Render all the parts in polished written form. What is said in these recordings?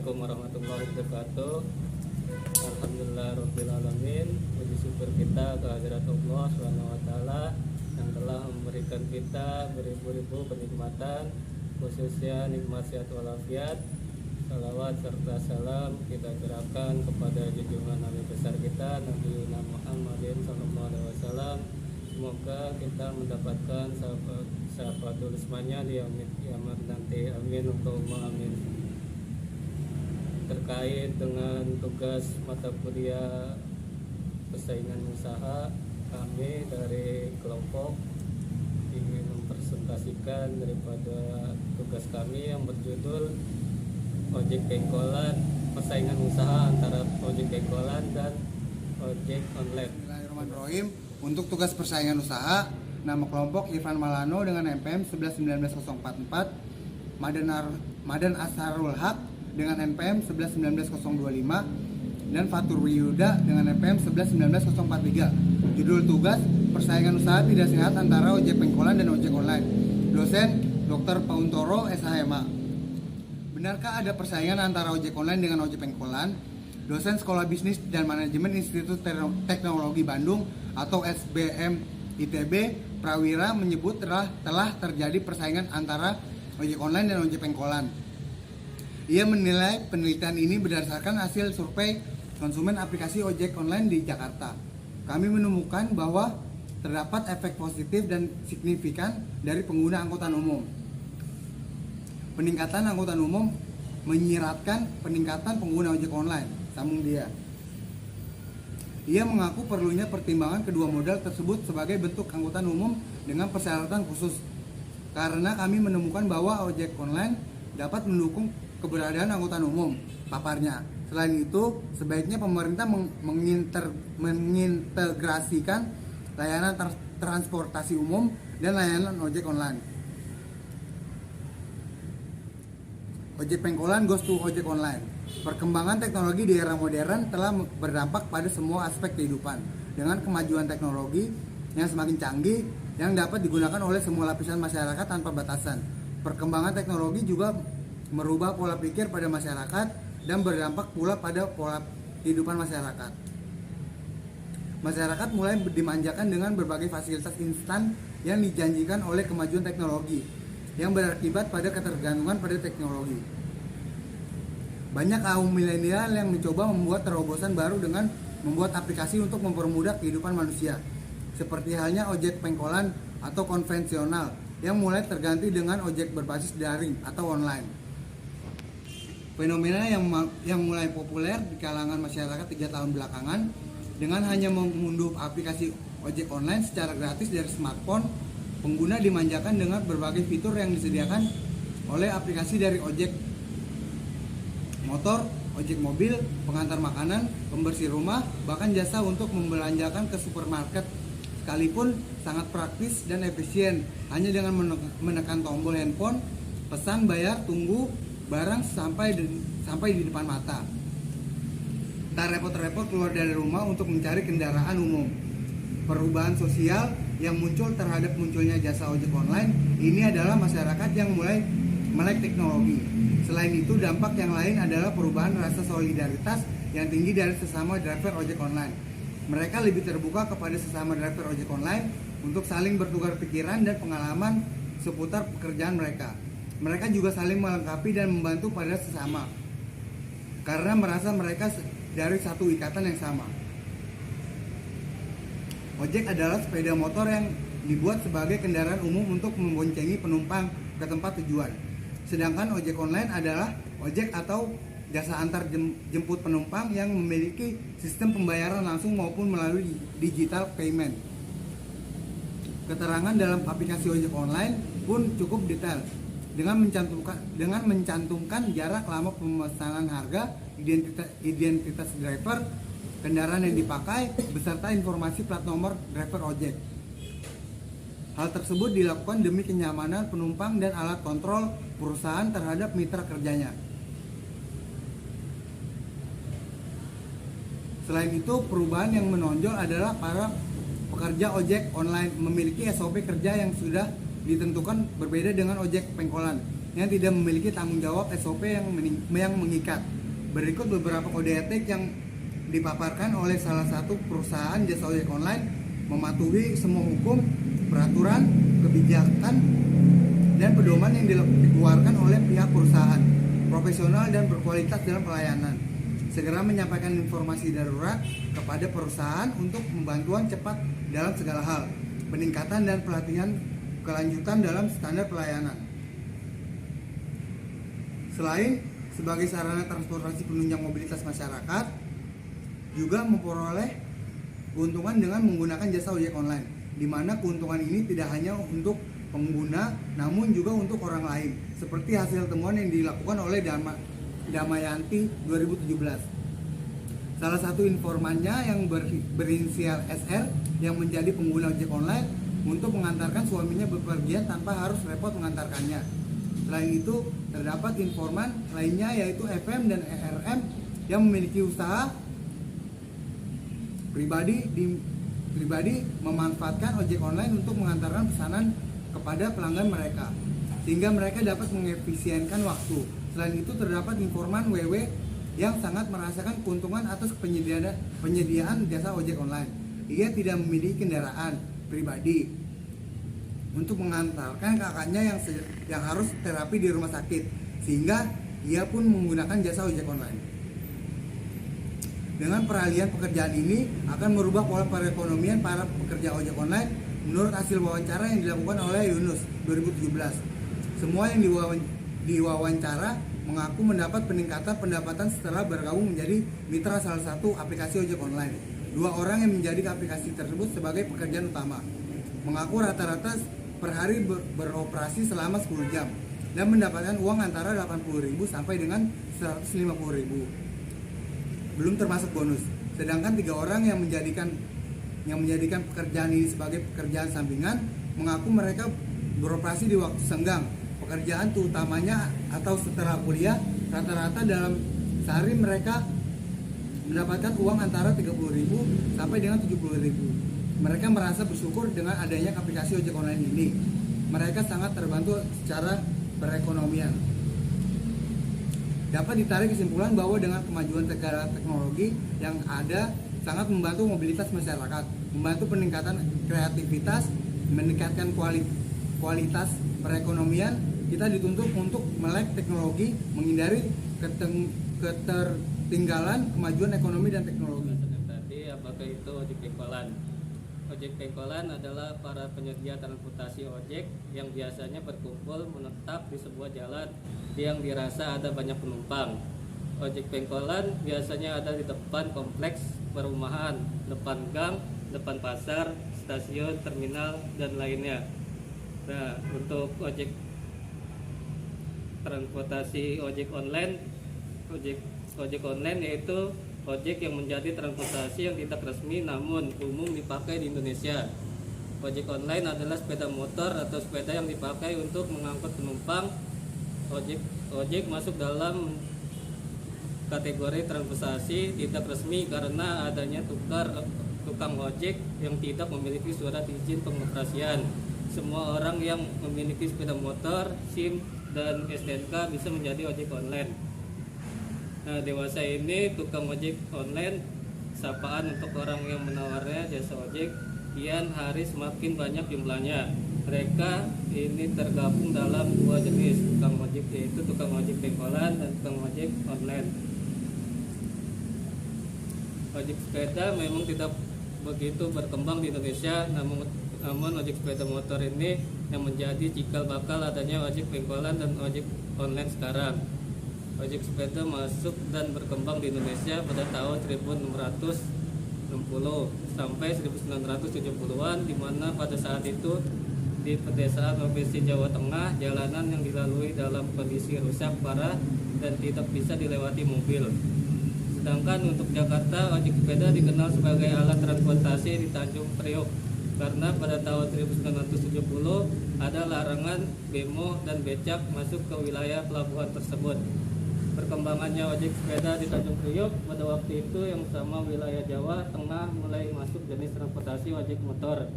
Assalamualaikum warahmatullahi wabarakatuh. Alhamdulillahirrahmanirrahim. Puji syukur kita kehadirat Allah SWT yang telah memberikan kita beribu-ribu kenikmatan, khususnya nikmat sehat walafiat. Salawat serta salam kita gerakkan kepada junjungan Nabi besar kita Nabi Muhammadin SAW. Semoga kita mendapatkan syafaat ulismanya di kiamat nanti. Amin. Allahumma amin. Terkait dengan tugas mata kuliah persaingan usaha, kami dari kelompok ingin mempresentasikan daripada tugas kami yang berjudul ojek pengkolan, persaingan usaha antara ojek pengkolan dan ojek online. Bismillahirrahmanirrahim. Untuk tugas persaingan usaha, nama kelompok Irfan Malano dengan NPM 1119044, Madan Asharul Haq dengan NPM 1119025, dan Fatur Wiyuda dengan NPM 1119043. Judul tugas persaingan usaha tidak sehat antara ojek pengkolan dan ojek online. Dosen Dr. Pauntoro SHMA. Benarkah ada persaingan antara ojek online dengan ojek pengkolan? Dosen Sekolah Bisnis dan Manajemen Institut Teknologi Bandung atau SBM ITB Prawira menyebut telah terjadi persaingan antara ojek online dan ojek pengkolan. Ia menilai penelitian ini berdasarkan hasil survei konsumen aplikasi ojek online di Jakarta. Kami menemukan bahwa terdapat efek positif dan signifikan dari pengguna angkutan umum. Peningkatan angkutan umum menyiratkan peningkatan pengguna ojek online. Sambung dia. Ia mengaku perlunya pertimbangan kedua modal tersebut sebagai bentuk angkutan umum dengan persyaratan khusus. Karena kami menemukan bahwa ojek online dapat mendukung keberadaan angkutan umum, paparnya. Selain itu, sebaiknya pemerintah mengintegrasikan layanan transportasi umum dan layanan ojek online. Ojek pengkolan goes to ojek online. Perkembangan teknologi di era modern telah berdampak pada semua aspek kehidupan. Dengan kemajuan teknologi yang semakin canggih yang dapat digunakan oleh semua lapisan masyarakat tanpa batasan. Perkembangan teknologi juga merubah pola pikir pada masyarakat dan berdampak pula pada pola kehidupan masyarakat. Masyarakat mulai dimanjakan dengan berbagai fasilitas instan yang dijanjikan oleh kemajuan teknologi yang berakibat pada ketergantungan pada teknologi. Banyak kaum milenial yang mencoba membuat terobosan baru dengan membuat aplikasi untuk mempermudah kehidupan manusia, seperti halnya ojek pengkolan atau konvensional yang mulai terganti dengan ojek berbasis daring atau online. Fenomena yang mulai populer di kalangan masyarakat 3 tahun belakangan dengan hanya mengunduh aplikasi ojek online secara gratis dari smartphone, pengguna dimanjakan dengan berbagai fitur yang disediakan oleh aplikasi dari ojek motor, ojek mobil, pengantar makanan, pembersih rumah, bahkan jasa untuk membelanjakan ke supermarket. Sekalipun sangat praktis dan efisien, hanya dengan menekan tombol handphone, pesan, bayar, tunggu barang sampai di depan mata. Tak repot-repot keluar dari rumah untuk mencari kendaraan umum. Perubahan sosial yang muncul terhadap munculnya jasa ojek online ini adalah masyarakat yang mulai melek teknologi. Selain itu, dampak yang lain adalah perubahan rasa solidaritas yang tinggi dari sesama driver ojek online. Mereka lebih terbuka kepada sesama driver ojek online untuk saling bertukar pikiran dan pengalaman seputar pekerjaan mereka. Mereka juga saling melengkapi dan membantu pada sesama karena merasa mereka dari satu ikatan yang sama. Ojek adalah sepeda motor yang dibuat sebagai kendaraan umum untuk memboncengi penumpang ke tempat tujuan. Sedangkan ojek online adalah ojek atau jasa antar jemput penumpang yang memiliki sistem pembayaran langsung maupun melalui digital payment. Keterangan dalam aplikasi ojek online pun cukup detail dengan mencantumkan jarak lama pemesanan harga, identitas driver, kendaraan yang dipakai, beserta informasi plat nomor driver ojek. Hal tersebut dilakukan demi kenyamanan penumpang dan alat kontrol perusahaan terhadap mitra kerjanya. Selain itu, perubahan yang menonjol adalah para pekerja ojek online memiliki SOP kerja yang sudah ditentukan berbeda dengan ojek pengkolan yang tidak memiliki tanggung jawab SOP yang mengikat. Berikut beberapa kode etik yang dipaparkan oleh salah satu perusahaan jasa ojek online mematuhi semua hukum, peraturan, kebijakan, dan pedoman yang dikeluarkan oleh pihak perusahaan, profesional dan berkualitas dalam pelayanan. Segera menyampaikan informasi darurat kepada perusahaan untuk pembantuan cepat dalam segala hal, peningkatan dan pelatihan kelanjutan dalam standar pelayanan. Selain sebagai sarana transportasi penunjang mobilitas masyarakat, juga memperoleh keuntungan dengan menggunakan jasa ojek online, di mana keuntungan ini tidak hanya untuk pengguna, namun juga untuk orang lain, seperti hasil temuan yang dilakukan oleh Damayanti 2017. Salah satu informannya yang berinisial SR yang menjadi pengguna ojek online untuk mengantarkan suaminya bepergian tanpa harus repot mengantarkannya. Selain itu, terdapat informan lainnya yaitu FM dan ERM yang memiliki usaha pribadi memanfaatkan ojek online untuk mengantarkan pesanan kepada pelanggan mereka, sehingga mereka dapat mengefisienkan waktu. Selain itu, terdapat informan WW yang sangat merasakan keuntungan atas penyediaan jasa ojek online. Ia tidak memiliki kendaraan pribadi untuk mengantarkan kakaknya yang harus terapi di rumah sakit, sehingga ia pun menggunakan jasa ojek online. Dengan peralihan pekerjaan ini akan merubah pola perekonomian para pekerja ojek online menurut hasil wawancara yang dilakukan oleh Yunus 2017. Semua yang diwawancara mengaku mendapat peningkatan pendapatan setelah bergabung menjadi mitra salah satu aplikasi ojek online. 2 orang yang menjadi aplikasi tersebut sebagai pekerjaan utama mengaku rata-rata per hari beroperasi selama 10 jam dan mendapatkan uang antara 80.000 sampai dengan 150.000, belum termasuk bonus. Sedangkan 3 orang yang menjadikan pekerjaan ini sebagai pekerjaan sampingan mengaku mereka beroperasi di waktu senggang pekerjaan utamanya atau setelah kuliah. Rata-rata dalam sehari mereka mendapatkan uang antara 30.000 sampai dengan 70.000. Mereka merasa bersyukur dengan adanya aplikasi ojek online ini. Mereka sangat terbantu secara perekonomian. Dapat ditarik kesimpulan bahwa dengan kemajuan teknologi yang ada sangat membantu mobilitas masyarakat, membantu peningkatan kreativitas, meningkatkan kualitas perekonomian. Kita dituntut untuk melek teknologi, menghindari ketertinggalan kemajuan ekonomi dan teknologi. Tadi apakah itu ojek pengkolan? Ojek pengkolan adalah para penyedia transportasi ojek yang biasanya berkumpul menetap di sebuah jalan yang dirasa ada banyak penumpang. Ojek pengkolan biasanya ada di depan kompleks perumahan, depan gang, depan pasar, stasiun, terminal, dan lainnya. Nah, untuk transportasi ojek online yaitu ojek yang menjadi transportasi yang tidak resmi namun umum dipakai di Indonesia. Ojek online adalah sepeda motor atau sepeda yang dipakai untuk mengangkut penumpang. Ojek masuk dalam kategori transportasi tidak resmi karena adanya tukang ojek yang tidak memiliki surat izin pengoperasian. Semua orang yang memiliki sepeda motor, SIM, dan STNK bisa menjadi ojek online. Nah, dewasa ini tukang ojek online sapaan untuk orang yang menawarnya jasa ojek kian hari semakin banyak jumlahnya. Mereka ini tergabung dalam 2 jenis tukang ojek, yaitu tukang ojek pengkolan dan tukang ojek online. Ojek sepeda memang tidak begitu berkembang di Indonesia, namun ojek sepeda motor ini yang menjadi cikal bakal adanya ojek pengkolan dan ojek online sekarang. Ojek sepeda masuk dan berkembang di Indonesia pada tahun 1660 sampai 1970-an, di mana pada saat itu di pedesaan provinsi Jawa Tengah jalanan yang dilalui dalam kondisi rusak parah dan tidak bisa dilewati mobil. Sedangkan untuk Jakarta, ojek sepeda dikenal sebagai alat transportasi di Tanjung Priok karena pada tahun 1970 ada larangan bemo dan becak masuk ke wilayah pelabuhan tersebut. Perkembangannya ojek sepeda di Tanjung Priok pada waktu itu yang sama wilayah Jawa Tengah mulai masuk jenis transportasi ojek motor.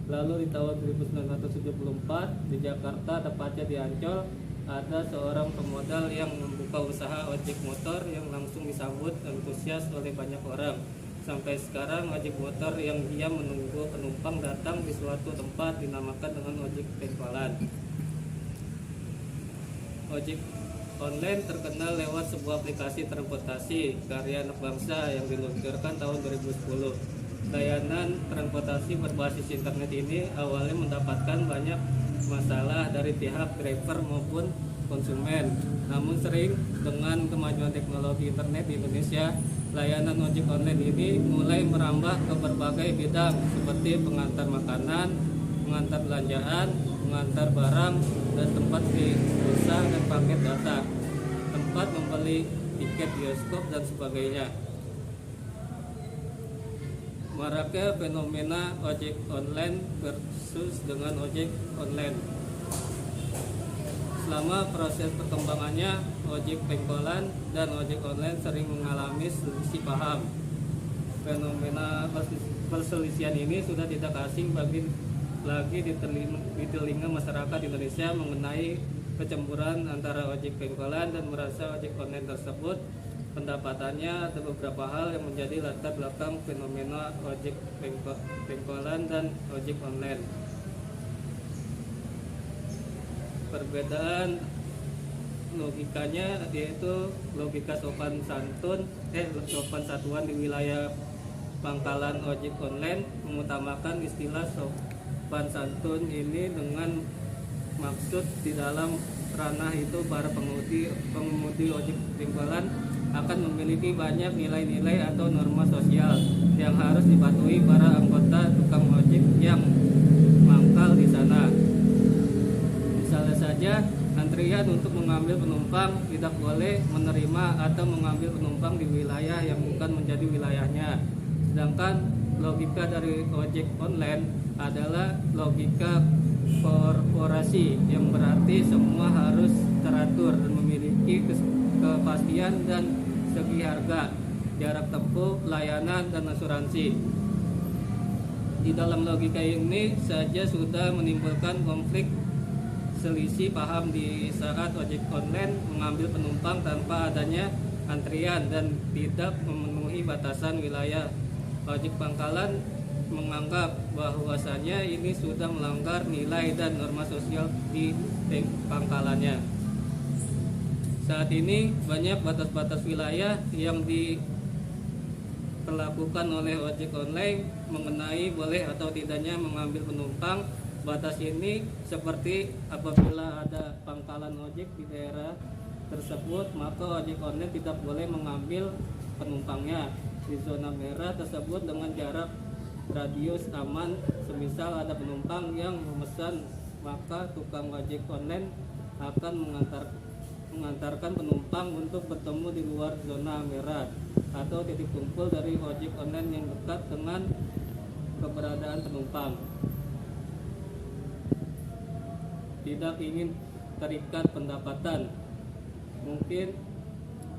Lalu di tahun 1974 di Jakarta, tepatnya di Ancol, ada seorang pemodal yang membuka usaha ojek motor yang langsung disambut antusias oleh banyak orang. Sampai sekarang ojek motor yang dia menunggu penumpang datang di suatu tempat dinamakan dengan ojek pengkolan. Ojek online terkenal lewat sebuah aplikasi transportasi karya anak bangsa yang diluncurkan tahun 2010. Layanan transportasi berbasis internet ini awalnya mendapatkan banyak masalah dari pihak driver maupun konsumen. Namun sering dengan kemajuan teknologi internet di Indonesia, layanan ojek online ini mulai merambah ke berbagai bidang seperti pengantar makanan, pengantar belanjaan, mengantar barang, dan tempat pulsa dan paket data, tempat membeli tiket bioskop dan sebagainya. Maraknya fenomena ojek online versus dengan ojek online. Selama proses perkembangannya, ojek pengkolan dan ojek online sering mengalami selisih paham. Fenomena perselisihan ini sudah tidak asing lagi di telinga masyarakat Indonesia mengenai kecemburuan antara ojek pengkolan dan merasa ojek online tersebut. Pendapatannya ada beberapa hal yang menjadi latar belakang fenomena ojek pengkolan dan ojek online. Perbedaan logikanya yaitu logika sopan satuan di wilayah pangkalan ojek online mengutamakan istilah sopan santun ini dengan maksud di dalam ranah itu para pengemudi ojek pengkolan akan memiliki banyak nilai-nilai atau norma sosial yang harus dipatuhi para anggota tukang ojek yang mangkal di sana. Misalnya saja, antrian untuk mengambil penumpang tidak boleh menerima atau mengambil penumpang di wilayah yang bukan menjadi wilayahnya. Sedangkan logika dari ojek online adalah logika korporasi yang berarti semua harus teratur dan memiliki kepastian dan segi harga, jarak tempuh, layanan, dan asuransi. Di dalam logika ini saja sudah menimbulkan konflik selisih paham di saat ojek online mengambil penumpang tanpa adanya antrian dan tidak memenuhi batasan wilayah. Ojek pangkalan menganggap bahwasanya ini sudah melanggar nilai dan norma sosial di pangkalannya. Saat ini banyak batas-batas wilayah yang diperlakukan oleh ojek online mengenai boleh atau tidaknya mengambil penumpang. Batas ini seperti apabila ada pangkalan ojek di daerah tersebut, maka ojek online tidak boleh mengambil penumpangnya. Di zona merah tersebut dengan jarak radius aman, semisal ada penumpang yang memesan, maka tukang ojek online akan mengantarkan penumpang untuk bertemu di luar zona merah atau titik kumpul dari ojek online yang dekat dengan keberadaan penumpang. Tidak ingin terikat pendapatan. Mungkin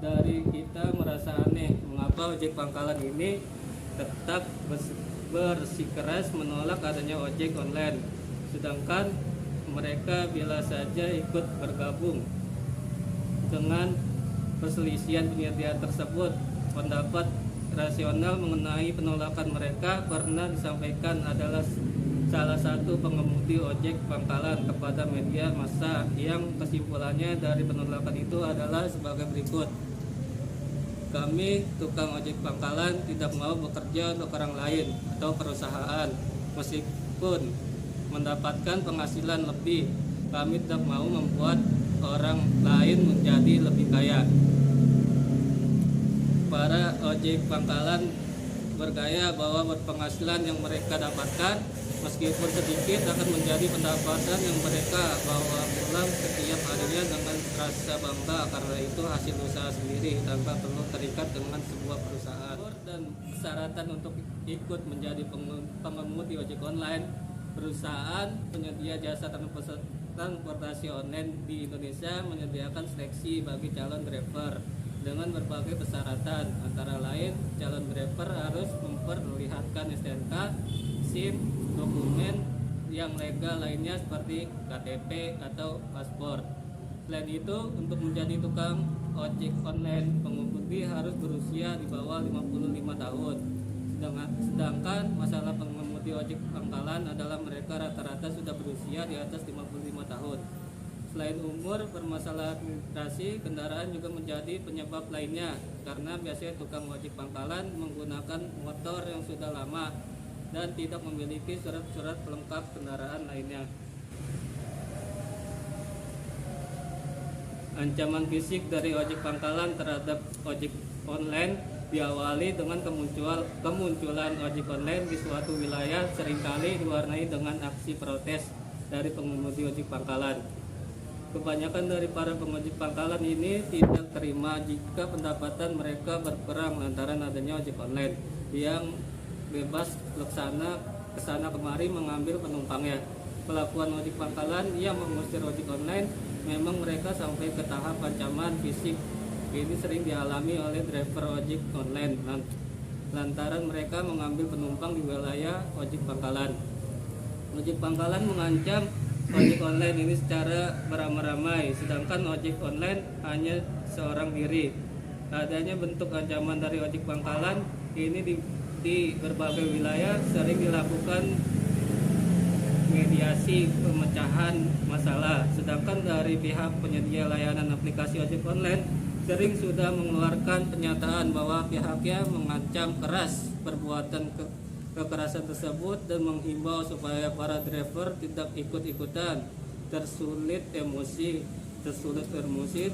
dari kita merasa aneh mengapa ojek pangkalan ini tetap bersikeras menolak adanya ojek online, sedangkan mereka bila saja ikut bergabung dengan perselisihan penyedia tersebut. Pendapat rasional mengenai penolakan mereka pernah disampaikan adalah salah satu pengemudi ojek pangkalan kepada media massa yang kesimpulannya dari penolakan itu adalah sebagai berikut. Kami tukang ojek pangkalan tidak mau bekerja untuk orang lain atau perusahaan meskipun mendapatkan penghasilan lebih. Kami tidak mau membuat orang lain menjadi lebih kaya. Para ojek pangkalan bergaya bahwa penghasilan yang mereka dapatkan meskipun sedikit akan menjadi pendapatan yang mereka bawa pulang setiap harinya dengan rasa bangga karena itu hasil usaha sendiri tanpa perlu terikat dengan sebuah perusahaan. Dan persyaratan untuk ikut menjadi pengemudi ojek online, perusahaan penyedia jasa transportasi online di Indonesia menyediakan seleksi bagi calon driver dengan berbagai persyaratan, antara lain calon driver harus memperlihatkan STNK, SIM, dokumen yang legal lainnya seperti KTP atau paspor. Selain itu, untuk menjadi tukang ojek online, pengemudi harus berusia di bawah 55 tahun. Sedangkan masalah pengemudi ojek pangkalan adalah mereka rata-rata sudah berusia di atas 55 tahun. Selain umur, permasalahan migrasi kendaraan juga menjadi penyebab lainnya, karena biasanya tukang ojek pangkalan menggunakan motor yang sudah lama dan tidak memiliki surat-surat pelengkap kendaraan lainnya. Ancaman fisik dari ojek pangkalan terhadap ojek online diawali dengan kemunculan ojek online di suatu wilayah seringkali diwarnai dengan aksi protes dari pengemudi ojek pangkalan. Kebanyakan dari para pengojek pangkalan ini tidak terima jika pendapatan mereka berkurang lantaran adanya ojek online yang bebas kesana kemari mengambil penumpangnya. Pelakuan ojek pangkalan yang mengusir ojek online memang mereka sampai ke tahap ancaman fisik. Ini sering dialami oleh driver ojek online lantaran mereka mengambil penumpang di wilayah ojek pangkalan. Ojek pangkalan mengancam ojek online ini secara beramai-ramai, sedangkan ojek online hanya seorang diri. Adanya bentuk ancaman dari ojek pangkalan ini di berbagai wilayah sering dilakukan mediasi pemecahan masalah, sedangkan dari pihak penyedia layanan aplikasi ojek online sering sudah mengeluarkan pernyataan bahwa pihaknya mengancam keras perbuatan kekerasan tersebut dan menghimbau supaya para driver tidak ikut-ikutan tersulut emosi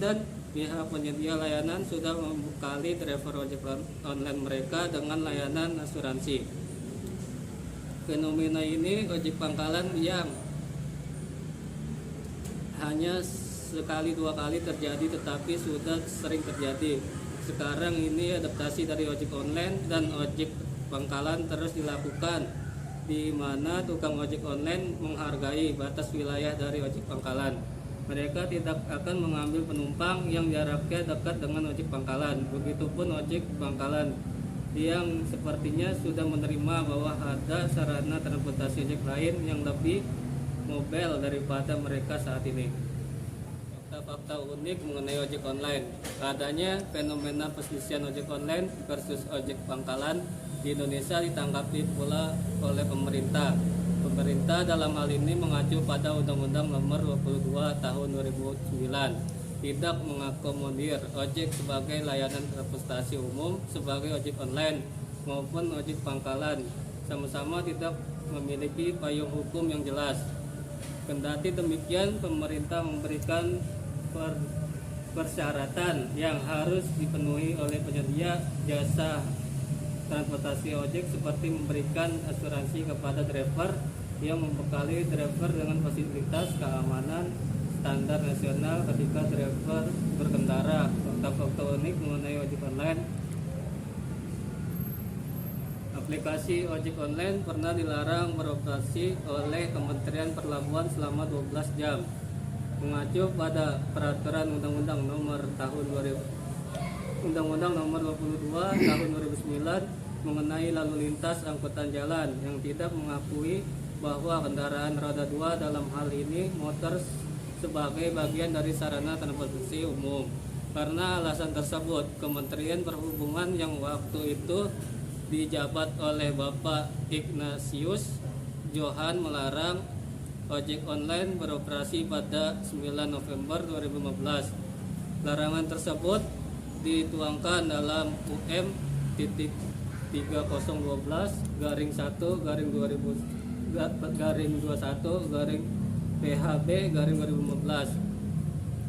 dan pihak penyedia layanan sudah membekali driver ojek online mereka dengan layanan asuransi. Fenomena ini ojek pangkalan yang hanya sekali dua kali terjadi tetapi sudah sering terjadi. Sekarang ini adaptasi dari ojek online dan ojek pangkalan terus dilakukan, di mana tukang ojek online menghargai batas wilayah dari ojek pangkalan. Mereka tidak akan mengambil penumpang yang jaraknya dekat dengan ojek pangkalan. Begitupun ojek pangkalan yang sepertinya sudah menerima bahwa ada sarana transportasi ojek lain yang lebih mobile daripada mereka saat ini. Fakta-fakta unik mengenai ojek online. Adanya fenomena perselisihan ojek online versus ojek pangkalan di Indonesia ditanggapi pula oleh pemerintah. Pemerintah dalam hal ini mengacu pada Undang-Undang Nomor 22 Tahun 2009 tidak mengakomodir ojek sebagai layanan transportasi umum sebagai ojek online maupun ojek pangkalan, sama-sama tidak memiliki payung hukum yang jelas. Kendati demikian, pemerintah memberikan persyaratan yang harus dipenuhi oleh penyedia jasa transportasi ojek, seperti memberikan asuransi kepada driver yang membekali driver dengan fasilitas keamanan standar nasional ketika driver berkendara. Fakta-fakta unik mengenai ojek online. Aplikasi ojek online pernah dilarang beroperasi oleh Kementerian Perhubungan selama 12 jam. Mengacu pada peraturan Undang-Undang Nomor 22 Tahun 2009 mengenai lalu lintas angkutan jalan yang tidak mengakui bahwa kendaraan roda 2 dalam hal ini motor sebagai bagian dari sarana transportasi umum. Karena alasan tersebut, Kementerian Perhubungan yang waktu itu dijabat oleh Bapak Ignatius Johan melarang ojek online beroperasi pada 9 November 2015. Larangan tersebut dituangkan dalam UM 30/2021/PHB/2015.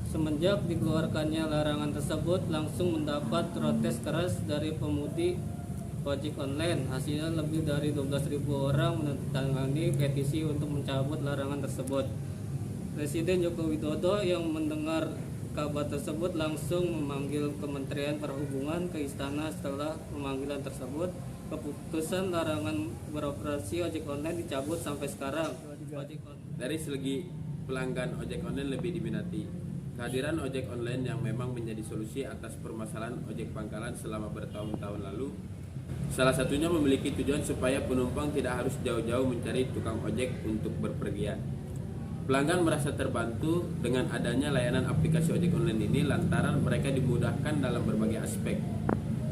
Semenjak dikeluarkannya larangan tersebut, langsung mendapat protes keras dari pemudi ojek online. Hasilnya lebih dari 12.000 orang menandatangani petisi untuk mencabut larangan tersebut. Presiden Joko Widodo yang mendengar kabar tersebut langsung memanggil Kementerian Perhubungan ke istana. Setelah pemanggilan tersebut, keputusan larangan beroperasi ojek online dicabut sampai sekarang. Dari segi pelanggan ojek online lebih diminati. Kehadiran ojek online yang memang menjadi solusi atas permasalahan ojek pangkalan selama bertahun-tahun lalu. Salah satunya memiliki tujuan supaya penumpang tidak harus jauh-jauh mencari tukang ojek untuk berpergian. Pelanggan merasa terbantu dengan adanya layanan aplikasi ojek online ini lantaran mereka dimudahkan dalam berbagai aspek.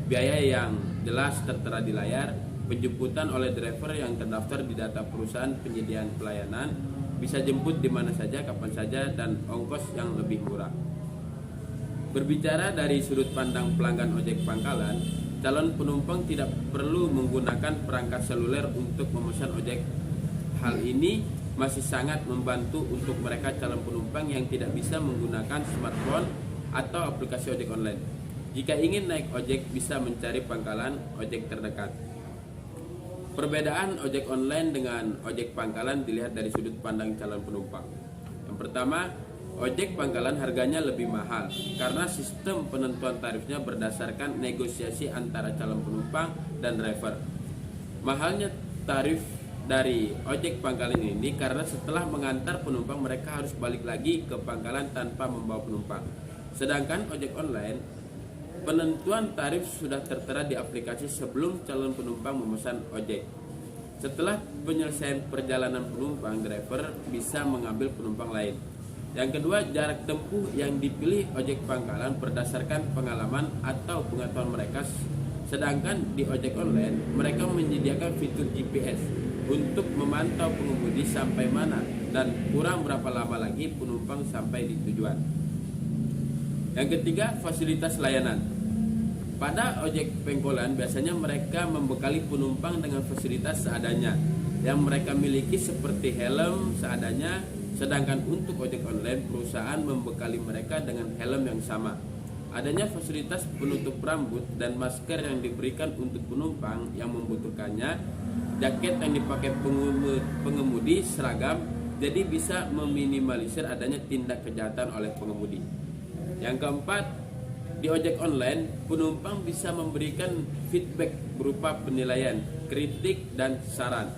Biaya yang jelas tertera di layar, penjemputan oleh driver yang terdaftar di data perusahaan penyediaan pelayanan, bisa jemput di mana saja, kapan saja, dan ongkos yang lebih murah. Berbicara dari sudut pandang pelanggan ojek pangkalan, calon penumpang tidak perlu menggunakan perangkat seluler untuk memesan ojek. Hal ini masih sangat membantu untuk mereka calon penumpang yang tidak bisa menggunakan smartphone atau aplikasi ojek online. Jika ingin naik ojek, bisa mencari pangkalan ojek terdekat. Perbedaan ojek online dengan ojek pangkalan dilihat dari sudut pandang calon penumpang. Yang pertama, ojek pangkalan harganya lebih mahal karena sistem penentuan tarifnya berdasarkan negosiasi antara calon penumpang dan driver. Mahalnya tarif dari ojek pangkalan ini karena setelah mengantar penumpang mereka harus balik lagi ke pangkalan tanpa membawa penumpang. Sedangkan ojek online, penentuan tarif sudah tertera di aplikasi sebelum calon penumpang memesan ojek. Setelah penyelesaian perjalanan penumpang, driver bisa mengambil penumpang lain. Yang kedua, jarak tempuh yang dipilih ojek pangkalan berdasarkan pengalaman atau pengetahuan mereka. Sedangkan di ojek online, mereka menyediakan fitur GPS untuk memantau pengemudi sampai mana dan kurang berapa lama lagi penumpang sampai di tujuan. Yang ketiga, fasilitas layanan. Pada ojek pangkalan biasanya mereka membekali penumpang dengan fasilitas seadanya yang mereka miliki seperti helm seadanya, sedangkan untuk ojek online perusahaan membekali mereka dengan helm yang sama. Adanya fasilitas penutup rambut dan masker yang diberikan untuk penumpang yang membutuhkannya, jaket yang dipakai pengemudi seragam, jadi bisa meminimalisir adanya tindak kejahatan oleh pengemudi. Yang keempat, di ojek online, penumpang bisa memberikan feedback berupa penilaian, kritik, dan saran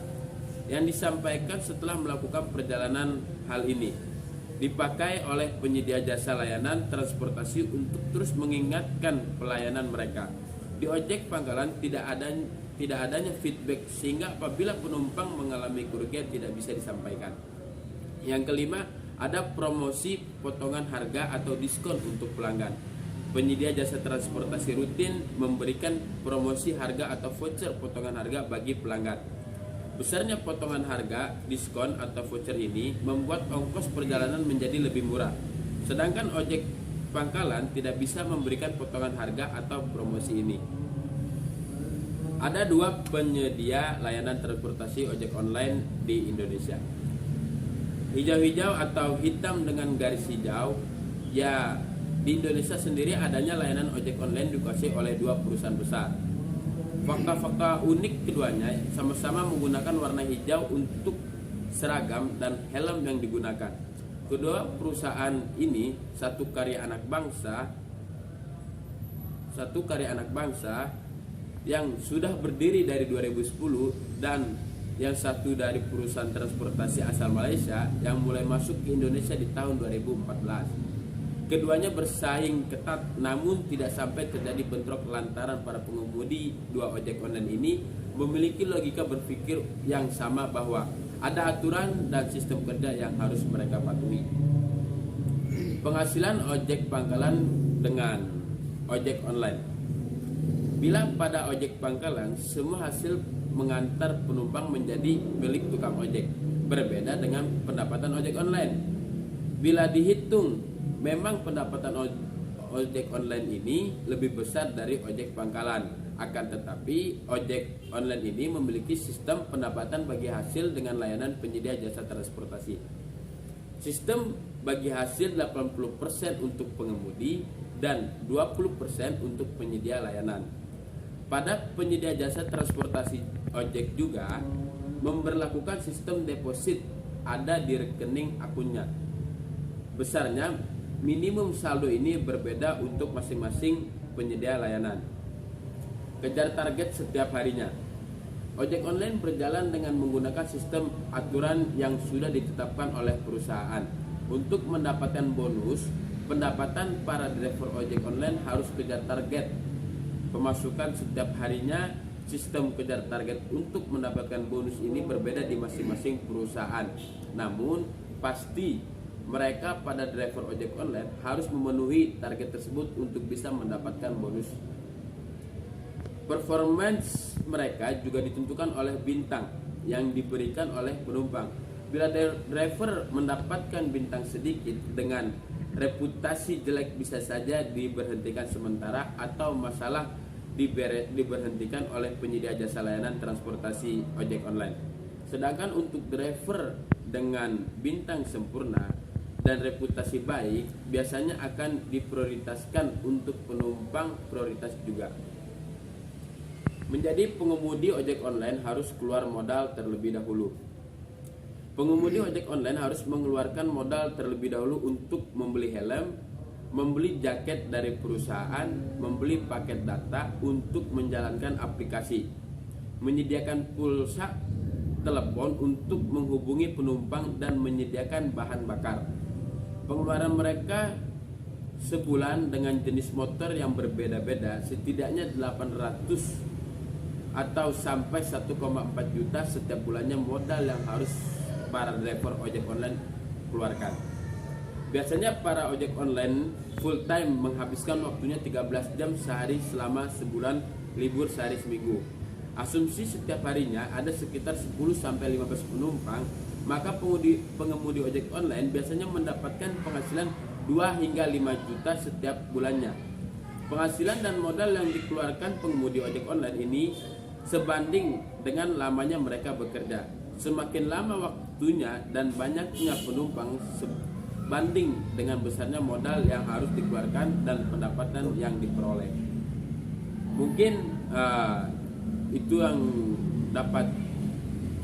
yang disampaikan setelah melakukan perjalanan. Hal ini dipakai oleh penyedia jasa layanan transportasi untuk terus mengingatkan pelayanan mereka. Di ojek pangkalan tidak adanya feedback sehingga apabila penumpang mengalami kerugian tidak bisa disampaikan. Yang kelima, ada promosi potongan harga atau diskon untuk pelanggan. Penyedia jasa transportasi rutin memberikan promosi harga atau voucher potongan harga bagi pelanggan. Besarnya potongan harga, diskon atau voucher ini membuat ongkos perjalanan menjadi lebih murah. Sedangkan ojek pangkalan tidak bisa memberikan potongan harga atau promosi ini. Ada dua penyedia layanan transportasi ojek online di Indonesia. Hijau-hijau atau hitam dengan garis hijau. Ya, di Indonesia sendiri adanya layanan ojek online dikuasai oleh dua perusahaan besar. Fakta-fakta unik keduanya sama-sama menggunakan warna hijau untuk seragam dan helm yang digunakan. Kedua perusahaan ini satu karya anak bangsa yang sudah berdiri dari 2010 dan yang satu dari perusahaan transportasi asal Malaysia yang mulai masuk ke Indonesia di tahun 2014. Keduanya bersaing ketat namun tidak sampai terjadi bentrok lantaran para pengemudi dua ojek online ini memiliki logika berpikir yang sama bahwa ada aturan dan sistem kerja yang harus mereka patuhi. Penghasilan ojek pangkalan dengan ojek online. Bila pada ojek pangkalan semua hasil mengantar penumpang menjadi milik tukang ojek, berbeda dengan pendapatan ojek online. Bila dihitung, memang pendapatan ojek online ini lebih besar dari ojek pangkalan. Akan tetapi ojek online ini memiliki sistem pendapatan bagi hasil dengan layanan penyedia jasa transportasi. Sistem bagi hasil 80% untuk pengemudi dan 20% untuk penyedia layanan. Pada penyedia jasa transportasi ojek juga memberlakukan sistem deposit ada di rekening akunnya. Besarnya minimum saldo ini berbeda untuk masing-masing penyedia layanan. Kejar target setiap harinya. Ojek online berjalan dengan menggunakan sistem aturan yang sudah ditetapkan oleh perusahaan. Untuk mendapatkan bonus, pendapatan para driver ojek online harus kejar target pemasukan setiap harinya. Sistem kejar target untuk mendapatkan bonus ini berbeda di masing-masing perusahaan. Namun, pasti mereka pada driver ojek online harus memenuhi target tersebut untuk bisa mendapatkan bonus. Performance mereka juga ditentukan oleh bintang yang diberikan oleh penumpang. Bila driver mendapatkan bintang sedikit dengan reputasi jelek, bisa saja diberhentikan sementara atau masalah diberhentikan oleh penyedia jasa layanan transportasi ojek online. Sedangkan untuk driver dengan bintang sempurna dan reputasi baik biasanya akan diprioritaskan untuk penumpang prioritas juga. Menjadi pengemudi ojek online harus keluar modal terlebih dahulu. Pengemudi ojek online harus mengeluarkan modal terlebih dahulu untuk membeli helm, membeli jaket dari perusahaan, membeli paket data untuk menjalankan aplikasi, menyediakan pulsa telepon untuk menghubungi penumpang, dan menyediakan bahan bakar. Pengeluaran mereka sebulan dengan jenis motor yang berbeda-beda setidaknya 800 atau sampai 1,4 juta setiap bulannya modal yang harus para driver ojek online keluarkan. Biasanya para ojek online full time menghabiskan waktunya 13 jam sehari selama sebulan, libur sehari seminggu. Asumsi setiap harinya ada sekitar 10-15 penumpang, maka pengemudi ojek online biasanya mendapatkan penghasilan 2 hingga 5 juta setiap bulannya. Penghasilan dan modal yang dikeluarkan pengemudi ojek online ini sebanding dengan lamanya mereka bekerja. Semakin lama waktunya dan banyaknya penumpang sebanding dengan besarnya modal yang harus dikeluarkan dan pendapatan yang diperoleh. Mungkin itu yang dapat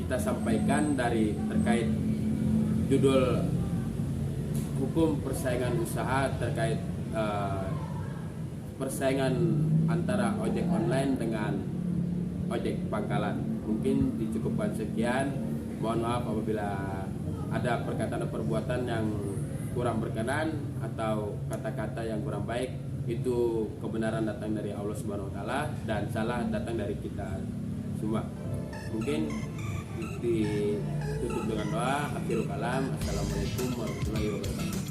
kita sampaikan dari terkait judul hukum persaingan usaha terkait persaingan antara ojek online dengan ojek pangkalan. Mungkin dicukupkan sekian. Mohon maaf apabila ada perkataan atau perbuatan yang kurang berkenan atau kata-kata yang kurang baik. Itu kebenaran datang dari Allah Subhanahu wa taala dan salah datang dari kita semua. Mungkin ditutup dengan doa. Akhirul kalam. Assalamualaikum warahmatullahi wabarakatuh.